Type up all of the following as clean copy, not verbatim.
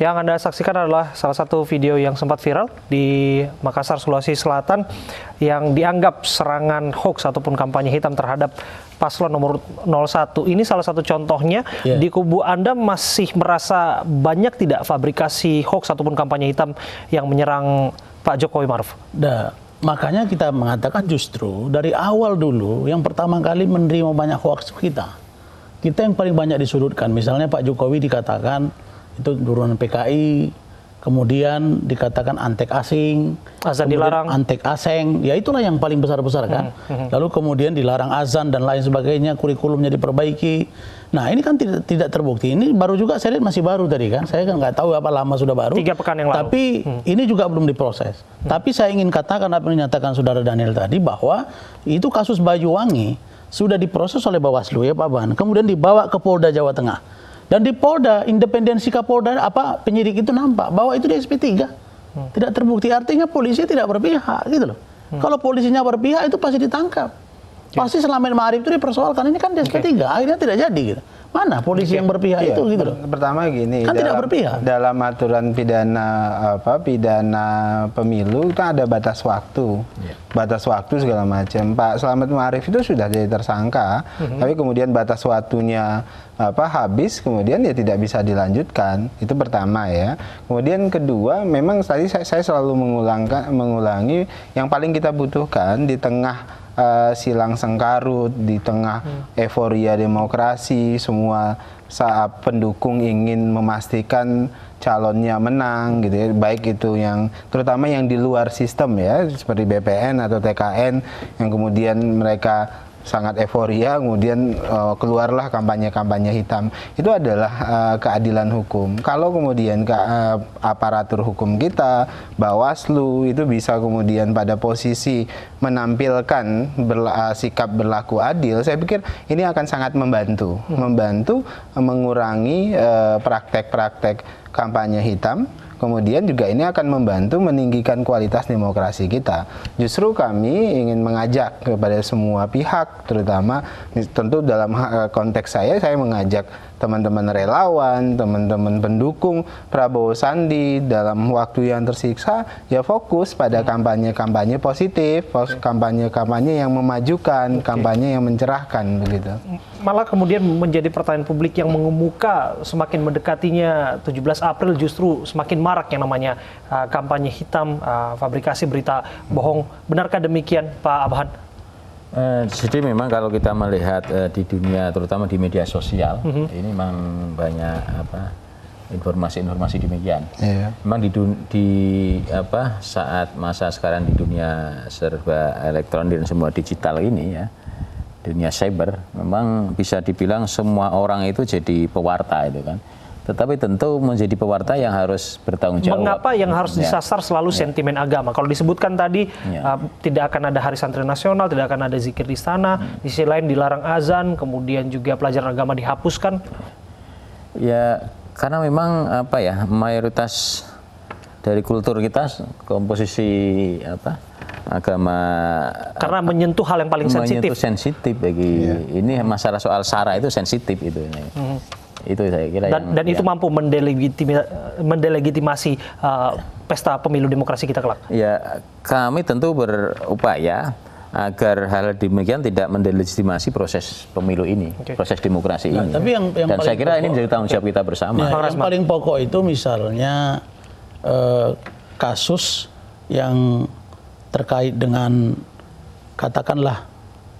Yang Anda saksikan adalah salah satu video yang sempat viral di Makassar, Sulawesi Selatan yang dianggap serangan hoax ataupun kampanye hitam terhadap paslon nomor 01. Ini salah satu contohnya. Di kubu Anda masih merasa banyak tidak fabrikasi hoax ataupun kampanye hitam yang menyerang Pak Jokowi Maruf? Nah, makanya kita mengatakan justru dari awal dulu yang pertama kali menerima banyak hoax kita yang paling banyak disudutkan. Misalnya Pak Jokowi dikatakan itu turunan PKI, kemudian dikatakan antek asing, azan dilarang, antek aseng, ya itulah yang paling besar-besar kan. Lalu kemudian dilarang azan dan lain sebagainya, kurikulumnya diperbaiki. Nah ini kan tidak terbukti. Ini baru juga saya lihat masih baru tadi kan. Saya kan nggak tahu apa lama sudah baru. 3 pekan yang lalu. Tapi ini juga belum diproses. Tapi saya ingin katakan apa yang dinyatakan Saudara Daniel tadi bahwa itu kasus Banyuwangi sudah diproses oleh Bawaslu ya Pak Ban. Kemudian dibawa ke Polda Jawa Tengah. Dan di Polda, independensi Kapolda penyidik itu nampak bahwa itu di SP3. Tidak terbukti, artinya polisi tidak berpihak gitu loh. Kalau polisinya berpihak itu pasti ditangkap. Pasti Selamat Ma'arif itu dipersoalkan, ini kan di SP3, akhirnya tidak jadi gitu. Mana polisi yang berpihak itu gitu loh. Pertama gini, kan tidak berpihak. Dalam aturan pidana pemilu itu ada batas waktu. Batas waktu segala macam. Pak Selamat Ma'arif itu sudah jadi tersangka, tapi kemudian batas waktunya habis, kemudian ya tidak bisa dilanjutkan. Itu pertama ya. Kemudian kedua, memang tadi saya selalu mengulangi yang paling kita butuhkan di tengah silang sengkarut, di tengah euforia demokrasi, semua saat pendukung ingin memastikan calonnya menang gitu ya, baik itu yang terutama yang di luar sistem ya, seperti BPN atau TKN yang kemudian mereka sangat euforia, kemudian keluarlah kampanye-kampanye hitam. Itu adalah keadilan hukum. Kalau kemudian aparatur hukum kita, Bawaslu itu bisa kemudian pada posisi menampilkan sikap berlaku adil, saya pikir ini akan sangat membantu mengurangi praktek-praktek kampanye hitam. Kemudian juga ini akan membantu meninggikan kualitas demokrasi kita. Justru kami ingin mengajak kepada semua pihak, terutama tentu dalam konteks saya mengajak teman-teman relawan, teman-teman pendukung Prabowo Sandi dalam waktu yang tersiksa, ya fokus pada kampanye-kampanye positif, kampanye-kampanye yang memajukan, kampanye yang mencerahkan begitu. Malah kemudian menjadi pertanyaan publik yang mengemuka semakin mendekatinya 17 April justru semakin marak yang namanya kampanye hitam, fabrikasi berita bohong. Benarkah demikian Pak Abhan? Jadi memang kalau kita melihat di dunia, terutama di media sosial, ini memang banyak informasi-informasi demikian. Memang saat masa sekarang di dunia serba elektronik dan semua digital ini ya, dunia cyber, memang bisa dibilang semua orang itu jadi pewarta itu kan. Tetapi tentu menjadi pewarta yang harus bertanggung jawab. Mengapa yang harus disasar selalu sentimen agama? Kalau disebutkan tadi tidak akan ada Hari Santri Nasional, tidak akan ada zikir di istana, di sisi lain dilarang azan, kemudian juga pelajaran agama dihapuskan. Ya, karena memang mayoritas dari kultur kita komposisi agama, karena menyentuh hal yang paling sensitif. Menyentuh sensitif bagi ini masalah soal sara itu sensitif itu. Itu saya kira dan itu mampu mendelegitimasi pesta pemilu demokrasi kita kelak. Ya, kami tentu berupaya agar hal demikian tidak mendelegitimasi proses pemilu ini, proses demokrasi ini. Tapi yang dan saya kira ini menjadi tanggung jawab kita bersama. Yang paling pokok itu misalnya kasus yang terkait dengan katakanlah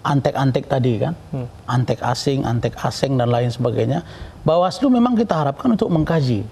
antek-antek tadi kan, antek asing, antek aseng dan lain sebagainya. Bawaslu memang kita harapkan untuk mengkaji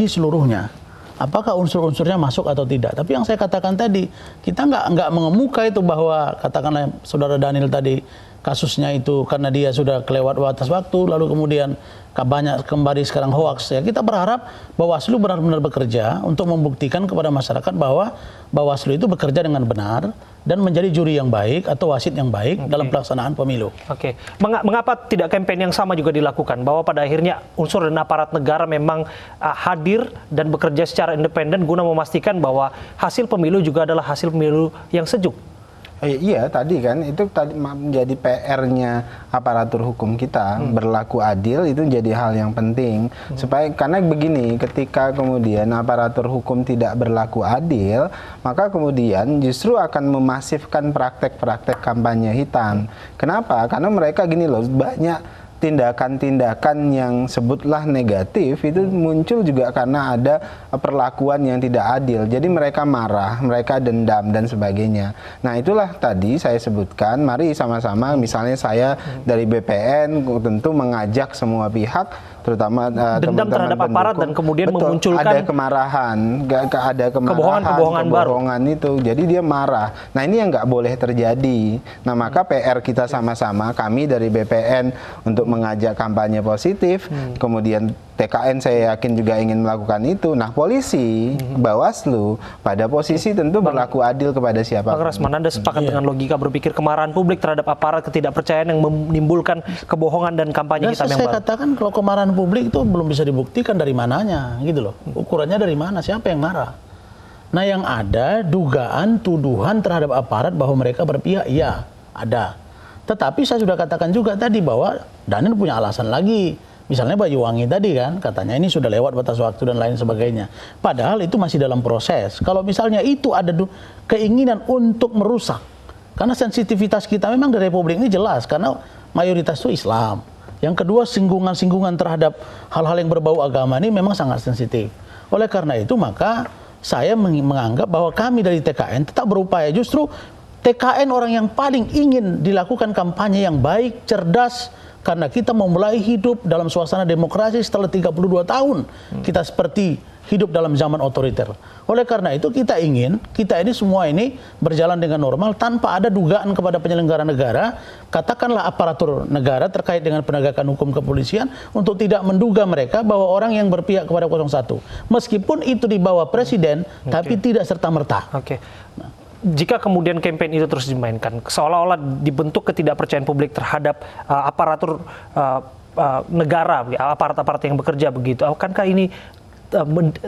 seluruhnya. Apakah unsur-unsurnya masuk atau tidak? Tapi yang saya katakan tadi, kita nggak mengemuka itu bahwa katakanlah Saudara Daniel tadi kasusnya itu karena dia sudah kelewat batas waktu, lalu kemudian banyak kembali sekarang hoax. Ya, kita berharap Bawaslu benar-benar bekerja untuk membuktikan kepada masyarakat bahwa Bawaslu itu bekerja dengan benar dan menjadi juri yang baik atau wasit yang baik dalam pelaksanaan pemilu. Mengapa tidak kampanye yang sama juga dilakukan? Bahwa pada akhirnya unsur dan aparat negara memang hadir dan bekerja secara independen guna memastikan bahwa hasil pemilu juga adalah hasil pemilu yang sejuk. Iya tadi kan itu tadi menjadi PR-nya aparatur hukum kita berlaku adil itu jadi hal yang penting supaya karena begini ketika kemudian aparatur hukum tidak berlaku adil maka kemudian justru akan memasifkan praktek-praktek kampanye hitam. Kenapa? Karena mereka gini loh banyak tindakan-tindakan yang sebutlah negatif itu muncul juga karena ada perlakuan yang tidak adil. Jadi mereka marah, mereka dendam dan sebagainya. Nah itulah tadi saya sebutkan, mari sama-sama misalnya saya dari BPN tentu mengajak semua pihak terutama dendam terhadap aparat dan kemudian memunculkan ada kemarahan, ada kebohongan itu. Jadi dia marah. Nah ini yang nggak boleh terjadi. Nah maka PR kita sama-sama, kami dari BPN untuk mengajak kampanye positif, kemudian TKN saya yakin juga ingin melakukan itu. Nah polisi, Bawaslu pada posisi tentu berlaku adil kepada siapa. Bang Rasman, Anda sepakat dengan logika berpikir kemarahan publik terhadap aparat, ketidakpercayaan yang menimbulkan kebohongan dan kampanye hitam yang baru? Saya katakan kalau kemarahan publik itu belum bisa dibuktikan dari mananya, gitu loh. Ukurannya dari mana? Siapa yang marah? Nah yang ada dugaan, tuduhan terhadap aparat bahwa mereka berpihak, iya ada. Tetapi saya sudah katakan juga tadi bahwa Daniel punya alasan lagi. Misalnya Banyuwangi tadi kan, katanya ini sudah lewat batas waktu dan lain sebagainya. Padahal itu masih dalam proses. Kalau misalnya itu ada keinginan untuk merusak, karena sensitivitas kita memang di Republik ini jelas, karena mayoritas itu Islam. Yang kedua, singgungan-singgungan terhadap hal-hal yang berbau agama ini memang sangat sensitif. Oleh karena itu, maka saya menganggap bahwa kami dari TKN tetap berupaya. Justru TKN orang yang paling ingin dilakukan kampanye yang baik, cerdas, karena kita memulai hidup dalam suasana demokrasi setelah 32 tahun. Kita seperti hidup dalam zaman otoriter. Oleh karena itu kita ingin, kita ini semua ini berjalan dengan normal tanpa ada dugaan kepada penyelenggara negara, katakanlah aparatur negara terkait dengan penegakan hukum kepolisian, untuk tidak menduga mereka bahwa orang yang berpihak kepada 01. Meskipun itu di bawah presiden, tapi tidak serta-merta. Jika kemudian kampanye itu terus dimainkan, seolah-olah dibentuk ketidakpercayaan publik terhadap aparatur negara, aparat-aparat yang bekerja begitu, akankah ini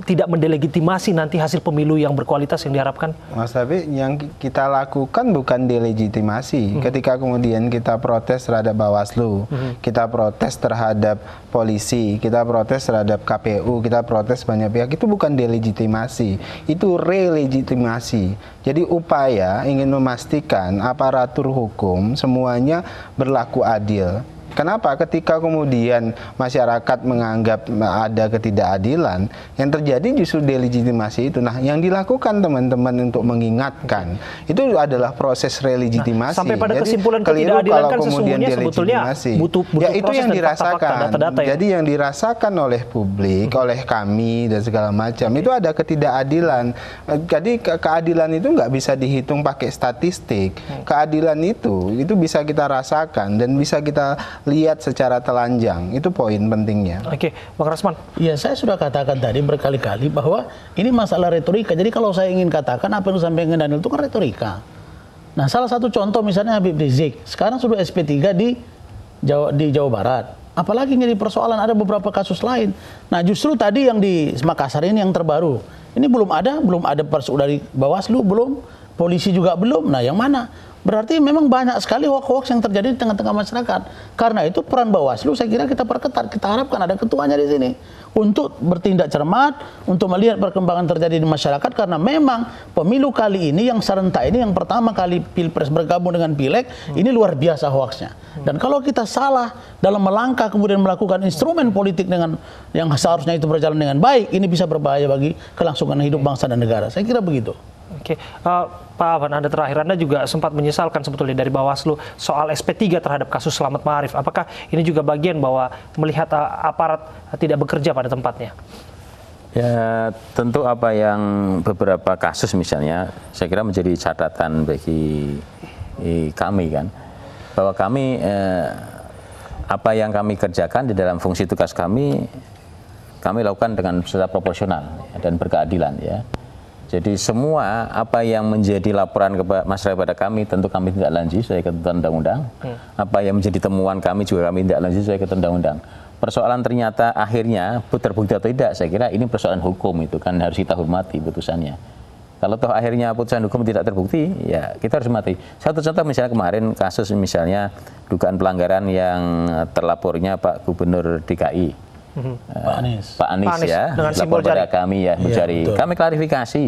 tidak mendelegitimasi nanti hasil pemilu yang berkualitas yang diharapkan? Mas, tapi yang kita lakukan bukan delegitimasi. Ketika kemudian kita protes terhadap Bawaslu, kita protes terhadap polisi, kita protes terhadap KPU, kita protes banyak pihak, itu bukan delegitimasi, itu relegitimasi. Jadi upaya ingin memastikan aparatur hukum semuanya berlaku adil. Kenapa? Ketika kemudian masyarakat menganggap ada ketidakadilan, yang terjadi justru delegitimasi itu. Nah, yang dilakukan teman-teman untuk mengingatkan, itu adalah proses relegitimasi. Sampai pada kesimpulan ketidakadilan kan sesungguhnya sebetulnya butuh ya, itu yang dirasakan. Data-data ya? Jadi yang dirasakan oleh publik, oleh kami dan segala macam, itu ada ketidakadilan. Jadi keadilan itu nggak bisa dihitung pakai statistik. Keadilan itu bisa kita rasakan dan bisa kita lihat secara telanjang. Itu poin pentingnya. Oke, Bang Rasman. Ya, saya sudah katakan tadi berkali-kali bahwa ini masalah retorika. Jadi kalau saya ingin katakan apa yang disampaikan Daniel itu kan retorika. Nah, salah satu contoh misalnya Habib Rizik. Sekarang sudah SP3 di Jawa Barat. Apalagi jadi persoalan, ada beberapa kasus lain. Nah, justru tadi yang di Makassar ini yang terbaru. Ini belum ada dari Bawaslu, belum. Polisi juga belum. Nah, yang mana? Berarti memang banyak sekali hoax-hoax yang terjadi di tengah-tengah masyarakat. Karena itu peran Bawaslu saya kira kita perketat. Kita harapkan ada ketuanya di sini untuk bertindak cermat, untuk melihat perkembangan terjadi di masyarakat. Karena memang pemilu kali ini yang serentak ini, yang pertama kali Pilpres bergabung dengan Pileg, ini luar biasa hoaxnya. Dan kalau kita salah dalam melangkah kemudian melakukan instrumen politik dengan yang seharusnya itu berjalan dengan baik, ini bisa berbahaya bagi kelangsungan hidup bangsa dan negara. Saya kira begitu. Oke, Pak Afan, Anda terakhir, Anda juga sempat menyesalkan sebetulnya dari Bawaslu soal SP3 terhadap kasus Slamet Ma'arif. Apakah ini juga bagian bahwa melihat aparat tidak bekerja pada tempatnya? Ya, tentu apa yang beberapa kasus misalnya, saya kira menjadi catatan bagi kami kan, bahwa kami apa yang kami kerjakan di dalam fungsi tugas kami lakukan dengan secara proporsional dan berkeadilan ya. Jadi semua apa yang menjadi laporan masyarakat kepada kami tentu kami tidak lanjut sesuai ketentuan undang-undang. Apa yang menjadi temuan kami juga kami tidak lanjut sesuai ketentuan undang-undang. Persoalan ternyata akhirnya terbukti atau tidak, saya kira ini persoalan hukum, itu kan harus kita hormati putusannya. Kalau toh akhirnya putusan hukum tidak terbukti, ya kita harus mati. Satu contoh misalnya kemarin kasus misalnya dugaan pelanggaran yang terlapornya Pak Gubernur DKI, Pak Anies ya, dengan simbol lapor pada jari. kami ya, mencari. betul. Kami klarifikasi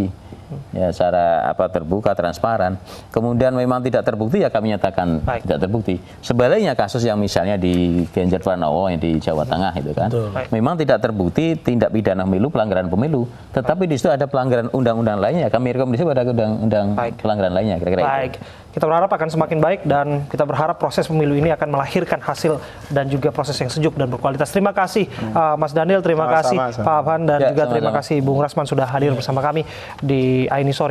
ya secara terbuka, transparan. Kemudian memang tidak terbukti ya kami nyatakan Baik. tidak terbukti. Sebaliknya kasus yang misalnya di Ganjar Pranowo yang di Jawa Tengah itu kan, Betul. memang tidak terbukti tindak pidana pemilu, pelanggaran pemilu, tetapi di situ ada pelanggaran undang-undang lainnya. Kami rekomendasi pada undang-undang Baik. pelanggaran lainnya kira-kira itu. Baik, kita berharap akan semakin baik dan kita berharap proses pemilu ini akan melahirkan hasil dan juga proses yang sejuk dan berkualitas. Terima kasih Mas Daniel, terima kasih Sama-sama. Pak Afan dan Ya, juga terima sama-sama. kasih Bung Rasman sudah hadir bersama kami di Aini Sore.